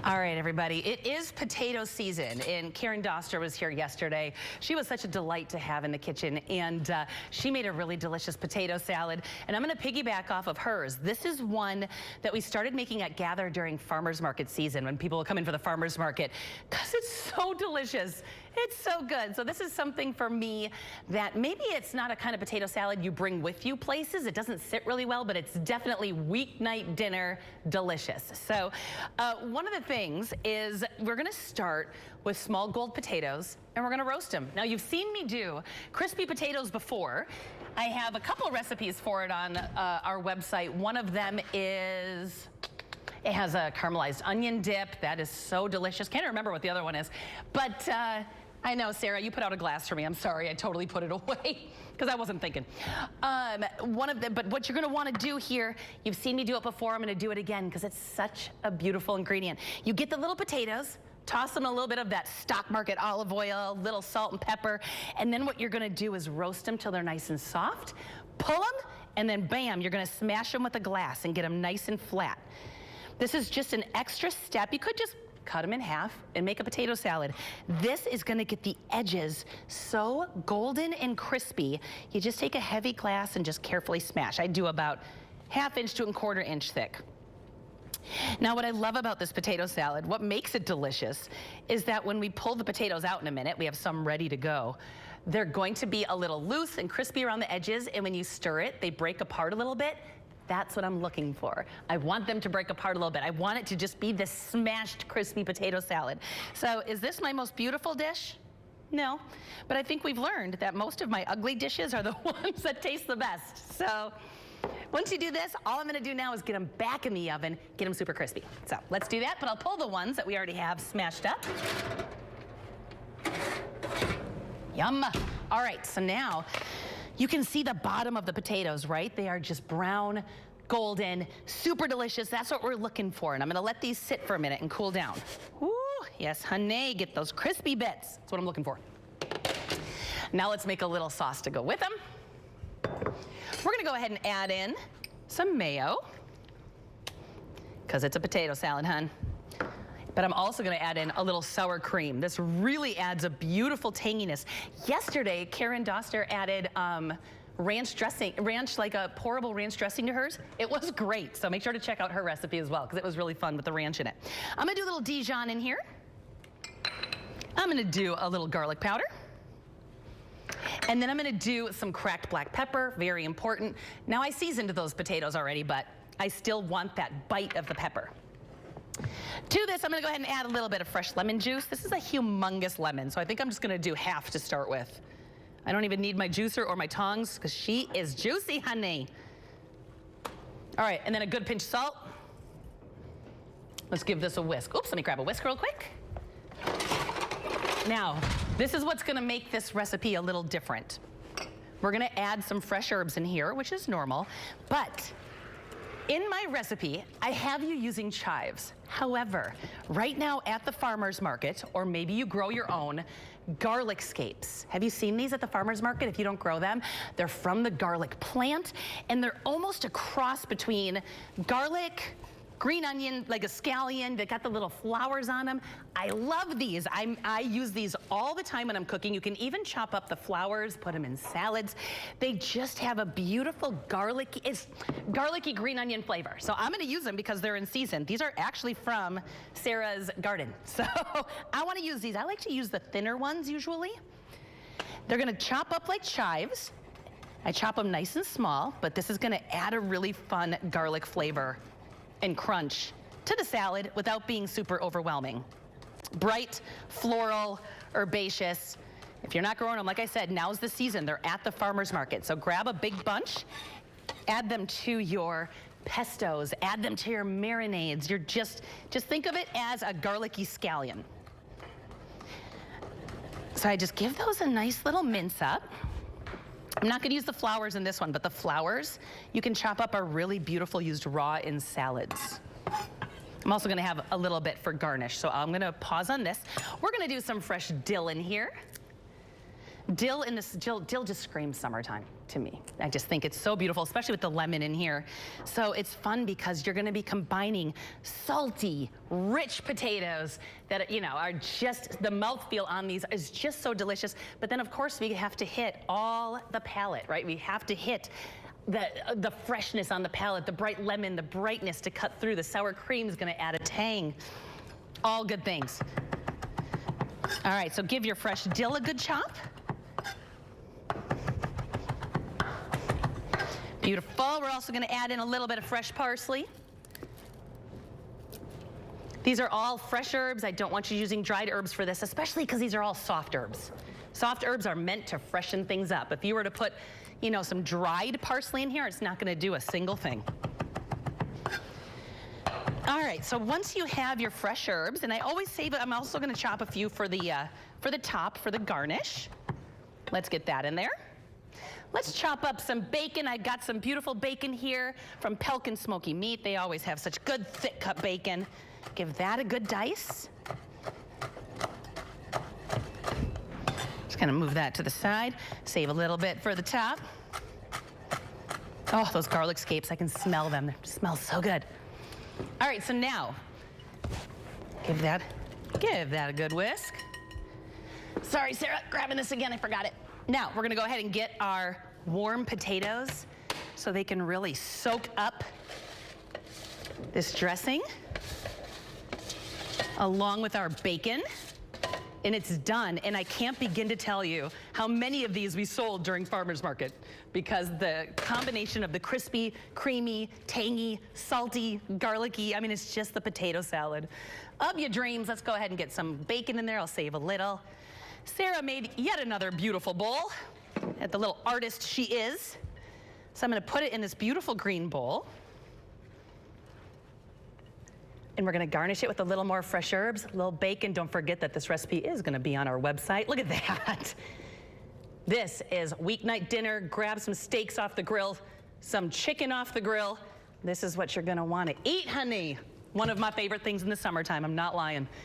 All right, everybody, it is potato season, and Karen Doster was here yesterday. She was such a delight to have in the kitchen, and she made a really delicious potato salad, and I'm going to piggyback off of hers. This is one that we started making at Gather during farmers market season when people will come in for the farmers market, because it's so delicious. It's so good. So this is something for me that maybe it's not a kind of potato salad you bring with you places. It doesn't sit really well, but it's definitely weeknight dinner delicious. So one of the things is we're going to start with small gold potatoes and we're going to roast them. Now you've seen me do crispy potatoes before. I have a couple recipes for it on our website. One of them is... it has a caramelized onion dip. That is so delicious. Can't remember what the other one is. But I know, Sarah, you put out a glass for me. I'm sorry, I totally put it away because I wasn't thinking. But what you're gonna wanna do here, you've seen me do it before, I'm gonna do it again because it's such a beautiful ingredient. You get the little potatoes, toss them in a little bit of that stock market olive oil, little salt and pepper, and then what you're gonna do is roast them till they're nice and soft, pull them, and then bam, you're gonna smash them with a glass and get them nice and flat. This is just an extra step. You could just cut them in half and make a potato salad. This is gonna get the edges so golden and crispy. You just take a heavy glass and just carefully smash. I do about 1/2 inch to 1/4 inch thick. Now what I love about this potato salad, what makes it delicious, is that when we pull the potatoes out in a minute, we have some ready to go. They're going to be a little loose and crispy around the edges, and when you stir it, they break apart a little bit. That's what I'm looking for. I want them to break apart a little bit. I want it to just be this smashed, crispy potato salad. So is this my most beautiful dish? No, but I think we've learned that most of my ugly dishes are the ones that taste the best. So once you do this, all I'm gonna do now is get them back in the oven, get them super crispy. So let's do that, but I'll pull the ones that we already have smashed up. Yum. All right, so now, you can see the bottom of the potatoes, right? They are just brown, golden, super delicious. That's what we're looking for. And I'm gonna let these sit for a minute and cool down. Ooh, yes, honey, get those crispy bits. That's what I'm looking for. Now let's make a little sauce to go with them. We're gonna go ahead and add in some mayo, because it's a potato salad, hun. But I'm also gonna add in a little sour cream. This really adds a beautiful tanginess. Yesterday, Karen Doster added ranch dressing, like a pourable ranch dressing to hers. It was great, so make sure to check out her recipe as well, because it was really fun with the ranch in it. I'm gonna do a little Dijon in here. I'm gonna do a little garlic powder. And then I'm gonna do some cracked black pepper, very important. Now I seasoned those potatoes already, but I still want that bite of the pepper. To this, I'm gonna go ahead and add a little bit of fresh lemon juice. This is a humongous lemon, so I think I'm just gonna do half to start with. I don't even need my juicer or my tongs, because she is juicy, honey. All right, and then a good pinch of salt. Let's give this a whisk. Oops, let me grab a whisk real quick. Now, this is what's gonna make this recipe a little different. We're gonna add some fresh herbs in here, which is normal, but in my recipe, I have you using chives. However, right now at the farmer's market, or maybe you grow your own, garlic scapes. Have you seen these at the farmer's market if you don't grow them? They're from the garlic plant, and they're almost a cross between garlic, green onion, like a scallion that got the little flowers on them. I love these. I use these all the time when I'm cooking. You can even chop up the flowers, put them in salads. They just have a beautiful garlicky green onion flavor. So I'm gonna use them because they're in season. These are actually from Sarah's garden. So I wanna use these. I like to use the thinner ones usually. They're gonna chop up like chives. I chop them nice and small, but this is gonna add a really fun garlic flavor and crunch to the salad without being super overwhelming. Bright, floral, herbaceous. If you're not growing them, like I said, now's the season. They're at the farmer's market. So grab a big bunch, add them to your pestos, add them to your marinades. You're just think of it as a garlicky scallion. So I just give those a nice little mince up. I'm not gonna use the flowers in this one, but the flowers you can chop up are really beautiful, used raw in salads. I'm also gonna have a little bit for garnish, so I'm gonna pause on this. We're gonna do some fresh dill in here. Dill just screams summertime. to me. I just think it's so beautiful, especially with the lemon in here. So it's fun because you're going to be combining salty, rich potatoes that, you know, are just, the mouthfeel on these is just so delicious. But then, of course, we have to hit all the palate, right? We have to hit the freshness on the palate, the bright lemon, the brightness to cut through. The sour cream is going to add a tang. All good things. All right, so give your fresh dill a good chop. Beautiful. We're also going to add in a little bit of fresh parsley. These are all fresh herbs. I don't want you using dried herbs for this, especially because these are all soft herbs. Soft herbs are meant to freshen things up. If you were to put, you know, some dried parsley in here, it's not going to do a single thing. All right, so once you have your fresh herbs, and I always save it, I'm also going to chop a few for the top, for the garnish. Let's get that in there. Let's chop up some bacon. I've got some beautiful bacon here from Pelkin Smoky Meat. They always have such good thick cut bacon. Give that a good dice. Just gonna move that to the side. Save a little bit for the top. Oh, those garlic scapes, I can smell them. They smell so good. All right, so now, give that a good whisk. Sorry, Sarah, grabbing this again, I forgot it. Now, we're gonna go ahead and get our warm potatoes so they can really soak up this dressing along with our bacon. And it's done, and I can't begin to tell you how many of these we sold during farmer's market because the combination of the crispy, creamy, tangy, salty, garlicky, I mean, it's just the potato salad of your dreams. Let's go ahead and get some bacon in there. I'll save a little. Sarah made yet another beautiful bowl, at the little artist she is. So I'm gonna put it in this beautiful green bowl. And we're gonna garnish it with a little more fresh herbs, a little bacon. Don't forget that this recipe is gonna be on our website. Look at that. This is weeknight dinner. Grab some steaks off the grill, some chicken off the grill. This is what you're gonna wanna eat, honey. One of my favorite things in the summertime, I'm not lying.